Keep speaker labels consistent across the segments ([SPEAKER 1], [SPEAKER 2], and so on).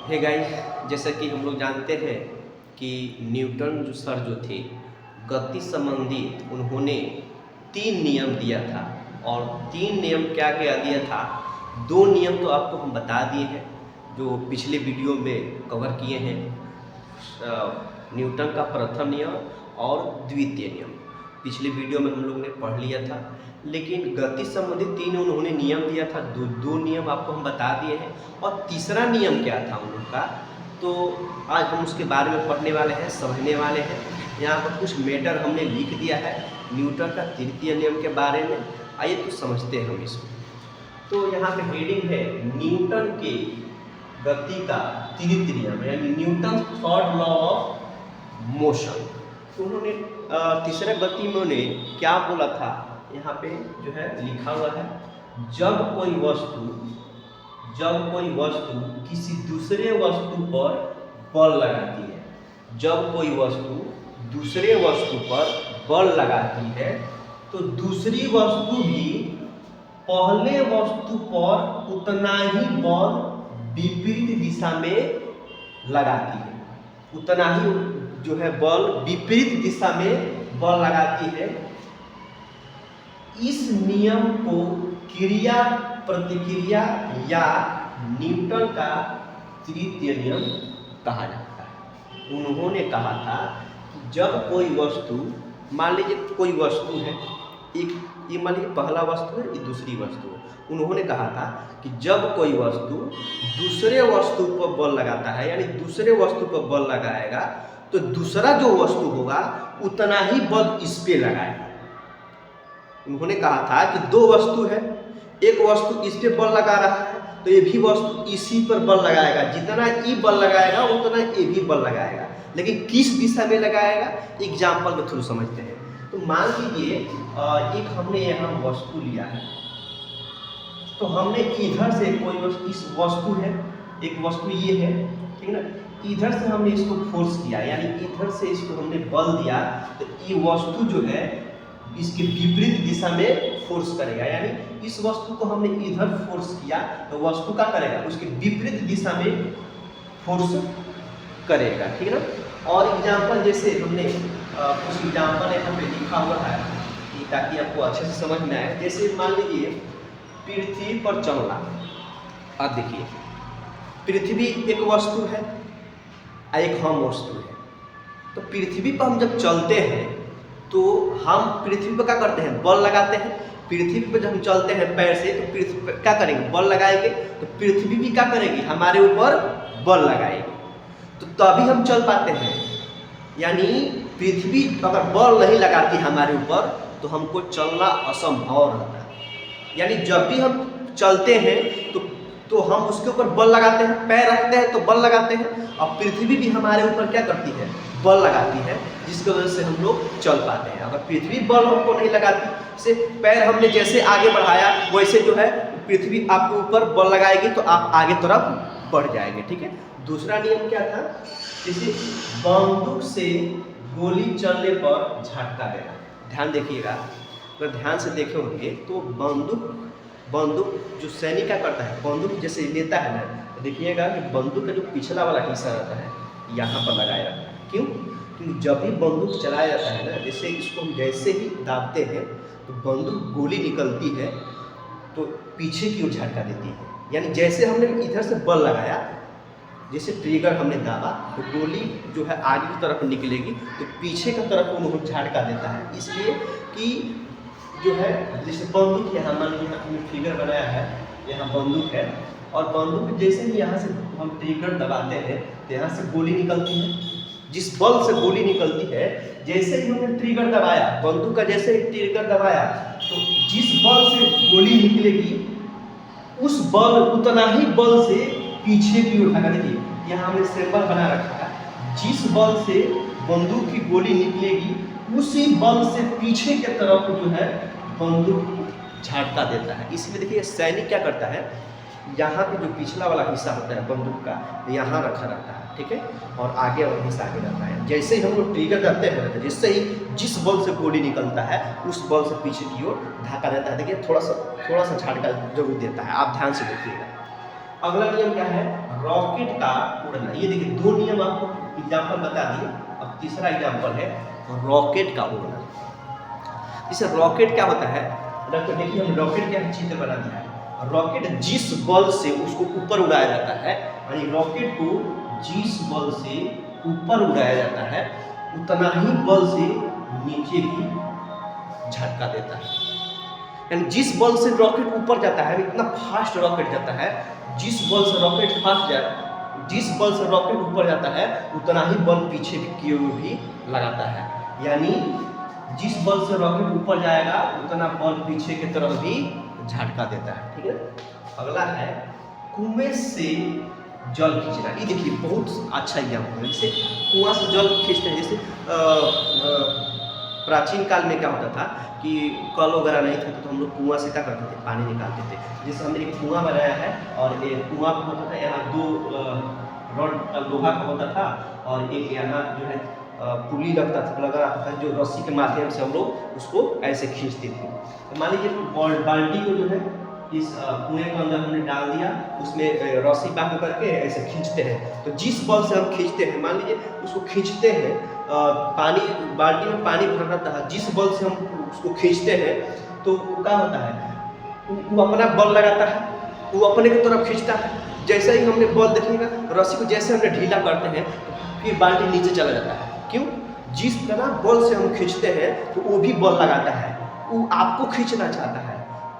[SPEAKER 1] Hey guys, जैसा कि हम लोग जानते हैं कि न्यूटन जो सर जो थे गति संबंधित उन्होंने 3 नियम दिया था। और 3 नियम क्या क्या दिया था, 2 नियम तो आपको हम बता दिए हैं जो पिछले वीडियो में कवर किए हैं। न्यूटन का प्रथम नियम और द्वितीय नियम पिछले वीडियो में हम लोग ने पढ़ लिया था। लेकिन गति संबंधित 3 उन्होंने नियम दिया था, दो नियम आपको हम बता दिए हैं। और तीसरा नियम क्या था उन लोग का, तो आज हम उसके बारे में पढ़ने वाले हैं, समझने वाले हैं। यहाँ पर कुछ मैटर हमने लिख दिया है न्यूटन का तृतीय नियम के बारे में। आइए तो समझते हैं हम इसको। तो यहाँ पे हेडिंग है न्यूटन के गति का तृतीय नियम, यानी Newton third law of motion. तो उन्होंने तीसरे गति में उन्होंने क्या बोला था, यहाँ पे जो है लिखा हुआ है, जब कोई वस्तु किसी दूसरे वस्तु पर बल लगाती है, जब कोई वस्तु दूसरे वस्तु पर बल लगाती है तो दूसरी वस्तु भी पहले वस्तु पर उतना ही बल विपरीत दिशा में लगाती है, उतना ही जो है बल विपरीत दिशा में बल लगाती है। इस नियम को क्रिया प्रतिक्रिया या न्यूटन का तृतीय नियम कहा जाता है। उन्होंने कहा था कि जब कोई वस्तु, मान लीजिए कोई वस्तु है, एक ये मान लीजिए पहला वस्तु है, ये दूसरी वस्तु है। उन्होंने कहा था कि जब कोई वस्तु दूसरे वस्तु पर बल लगाता है, यानी दूसरे वस्तु पर बल लगाएगा तो दूसरा जो वस्तु होगा उतना ही बल इस पे लगाएगा। उन्होंने कहा था कि 2 वस्तु है, एक वस्तु इस पे बल लगा रहा है तो ये भी वस्तु इसी पर बल लगाएगा, जितना ई बल लगाएगा उतना ये भी बल लगाएगा, लेकिन किस दिशा में लगाएगा एग्जाम्पल में थ्रू समझते हैं। तो मान लीजिए एक हमने यहाँ वस्तु लिया है, तो हमने इधर से कोई वस्तु, इस वस्तु है, एक वस्तु ये है, ठीक है ना, इधर से हमने इसको फोर्स किया, यानी इधर से इसको हमने बल दिया तो ये वस्तु जो है इसके विपरीत दिशा में फोर्स करेगा। यानी इस वस्तु को हमने इधर फोर्स किया तो वस्तु क्या करेगा, उसके विपरीत दिशा में फोर्स करेगा, ठीक है ना। और एग्जाम्पल जैसे हमने कुछ एग्जाम्पल यहाँ पे लिखा हुआ है कि ताकि आपको अच्छे से समझ में आए। जैसे मान लीजिए पृथ्वी पर चलना, अब देखिए पृथ्वी एक वस्तु है, एक हम वस्तु है। तो पृथ्वी पर हम जब चलते हैं तो हम पृथ्वी पर क्या करते हैं, बल लगाते हैं। पृथ्वी पर जब हम चलते हैं पैर से तो पृथ्वी पर क्या करेंगे, बल लगाएंगे, तो पृथ्वी भी क्या करेगी, हमारे ऊपर बल लगाएगी, तो तभी हम चल पाते हैं। यानी पृथ्वी अगर बल नहीं लगाती हमारे ऊपर तो हमको चलना असंभव रहता है। यानी जब भी हम चलते हैं तो हम उसके ऊपर बल लगाते हैं, पैर रखते हैं तो बल लगाते हैं, और पृथ्वी भी हमारे ऊपर क्या करती है, बल लगाती है, जिसकी वजह से हम लोग चल पाते हैं। अगर पृथ्वी बल हमको नहीं लगाती, से पैर हमने जैसे आगे बढ़ाया वैसे जो है पृथ्वी आपके ऊपर बल लगाएगी तो आप आगे तरफ बढ़ जाएंगे, ठीक है। दूसरा नियम क्या था, जैसे बंदूक से गोली चलने पर झटका देना। ध्यान देखिएगा, अगर ध्यान से देखे होंगे तो बंदूक जो सैनिक क्या करता है, बंदूक जैसे लेता है ना, तो देखिएगा कि बंदूक का जो पिछला वाला हिस्सा रहता है यहाँ पर लगाया रहता है। क्यों? क्योंकि जब भी बंदूक चलाया जाता है ना, जैसे इसको हम जैसे ही दाबते हैं तो बंदूक गोली निकलती है तो पीछे की ओर झटका देती है। यानी जैसे हमने इधर से बल लगाया, जैसे ट्रिगर हमने दाबा तो गोली जो है आगे की तरफ निकलेगी तो पीछे की तरफ उन्होंने झटका देता है। इसलिए कि जो है जैसे बंदूक, यहाँ मान लीजिए यहाँ हमने फिगर बनाया है, यहाँ बंदूक है, और बंदूक जैसे ही यहाँ से हम ट्रिगर दबाते हैं तो यहाँ से गोली निकलती है। जिस बल से गोली निकलती है, जैसे ही हमने ट्रिगर दबाया, बंदूक का जैसे ही ट्रिगर दबाया तो जिस बल से गोली निकलेगी उस बल, उतना ही बल से पीछे की ओर भागा। देखिए यहाँ हमने सिंबल बना रखा है, जिस बल से बंदूक की गोली निकलेगी उसी बल से पीछे के तरफ जो है बंदूक झटका देता है। इसलिए देखिए सैनिक क्या करता है, यहाँ पे जो पिछला वाला हिस्सा होता है बंदूक का यहाँ रखा रहता है, ठीक है, और आगे वाला हिस्सा आगे रहता है। जैसे ही हम लोग ट्रिगर करते हैं, जैसे ही जिस बल से गोली निकलता है उस बल से पीछे की ओर धक्का देता है। देखिए थोड़ा सा झटका जरूर देता है, आप ध्यान से देखिएगा। अगला नियम क्या है, रॉकेट का उड़ना। ये देखिए दो नियम आपको एग्जाम्पल बता दिए, अब तीसरा एग्जाम्पल है रॉकेट का उड़ना। जैसे रॉकेट क्या होता है, देखिए हम रॉकेट का चित्र बना दिया है। रॉकेट जिस बल से उसको ऊपर उड़ाया जाता है, यानी रॉकेट को जिस बल से ऊपर उड़ाया जाता है उतना ही बल से नीचे भी झटका देता है। यानी जिस बल से रॉकेट ऊपर जाता है, इतना फास्ट रॉकेट जाता है, जिस बल से रॉकेट जिस बल से रॉकेट ऊपर जाता है उतना ही बल पीछे की ओर भी लगाता है। यानी जिस बल से रॉकेट ऊपर जाएगा उतना बल पीछे की तरफ भी झटका देता है। ठीक है, अगला है कुएं से जल खींचना। ये देखिए बहुत अच्छा एग्जाम्पल है। जैसे कुआं से जल खींचते हैं, जैसे प्राचीन काल में क्या होता था कि कल वगैरह नहीं था तो हम लोग कुआं से क्या करते थे, पानी निकालते थे। जैसे हमने एक कुआं बनाया है और एक कुआं होता था, यहाँ दो रॉड लोहा का होता था और एक यहाँ जो है पुली लगा रहता था, जो रस्सी के माध्यम से हम लोग उसको ऐसे खींचते थे। तो मान लीजिए बाल्टी को जो है इस कुएं के अंदर हमने डाल दिया, उसमें रस्सी बांध करके ऐसे खींचते हैं। तो जिस बल से हम खींचते हैं, मान लीजिए उसको खींचते हैं, पानी बाल्टी में पानी भर रहता है, जिस बल से हम उसको खींचते हैं तो क्या होता है, वो अपना बल लगाता है, वो अपने की तरफ खींचता है। जैसे ही हमने बल देखिएगा, रस्सी को जैसे हमने ढीला करते हैं फिर बाल्टी नीचे चला जाता है। क्यों? जिस तरह बल से हम खींचते हैं तो वो भी बल लगाता है, वो आपको खींचना चाहता है।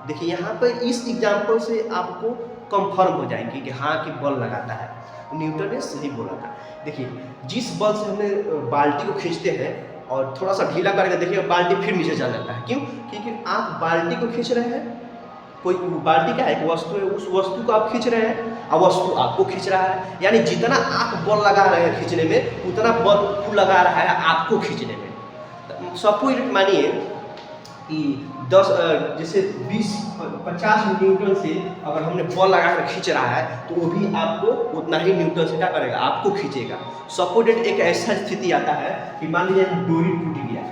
[SPEAKER 1] देखिए यहाँ पर इस एग्जाम्पल से आपको कंफर्म हो जाएंगे कि हाँ कि बल लगाता है, न्यूटन ने सही बोला था। देखिए जिस बल से हमने बाल्टी को खींचते हैं और थोड़ा सा ढीला करके देखिए बाल्टी फिर नीचे चला जाता है। क्यों? क्योंकि आप बाल्टी को खींच रहे हैं, कोई बाल्टी क्या है, एक वस्तु है, उस वस्तु को आप खींच रहे हैं और वस्तु आपको खींच रहा है। यानी जितना आप बल लगा रहे हैं खींचने में, उतना बल वो लगा रहा है आपको खींचने में। सपोज मानिए कि 10 जैसे 50 न्यूटन से अगर हमने बल लगा कर खींच रहा है तो वो भी आपको उतना ही न्यूटन से क्या करेगा, आपको खींचेगा। सपोर्टेड एक ऐसा स्थिति आता है कि मान लीजिए डोरी टूट गया।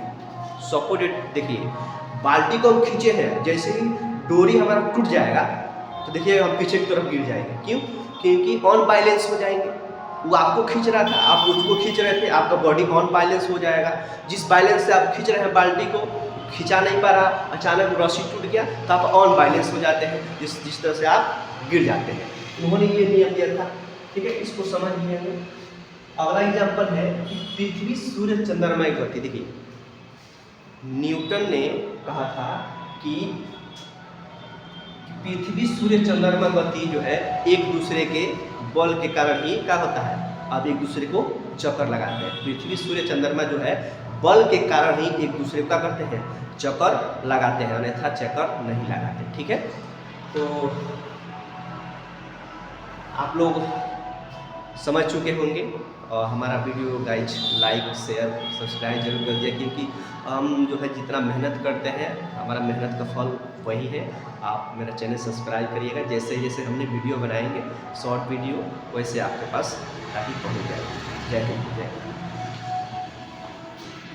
[SPEAKER 1] सपोर्टेड देखिए बाल्टी को हम खींचे हैं, जैसे ही डोरी हमारा टूट जाएगा तो देखिए हम पीछे की तरफ गिर जाएंगे। क्यों? क्योंकि ऑन बैलेंस हो जाएंगे। वो आपको खींच रहा था, आप उसको खींच रहे थे, आपका बॉडी ऑन बैलेंस हो जाएगा। जिस बैलेंस से आप खींच रहे हैं बाल्टी को, खींचा नहीं पा रहा, अचानक रस्सी टूट गया तो आप ऑन बैलेंस हो जाते हैं, जिस तरह से आप गिर जाते हैं। उन्होंने ये नियम दिया था। ठीक है, इसको समझ लीजिए। अगला एग्जाम्पल है कि पृथ्वी सूर्य चंद्रमा की गति। देखिए न्यूटन ने कहा था कि पृथ्वी सूर्य चंद्रमा गति जो है एक दूसरे के बल के कारण ही क्या होता है, अब एक दूसरे को चक्कर लगाते हैं। पृथ्वी सूर्य चंद्रमा जो है बल के कारण ही एक दूसरे को क्या करते हैं, चक्कर लगाते हैं, अन्यथा चक्कर नहीं लगाते। ठीक है, तो आप लोग समझ चुके होंगे और हमारा video guys like share subscribe जरूर कर दिया, क्योंकि हम जो है जितना मेहनत करते हैं हमारा मेहनत का फल वही है। आप मेरा चैनल सब्सक्राइब करिएगा, जैसे जैसे हमने वीडियो बनाएंगे शॉर्ट वीडियो वैसे आपके पास ताकि पहुँच जाएगा। जय हिंद, जय हिंद।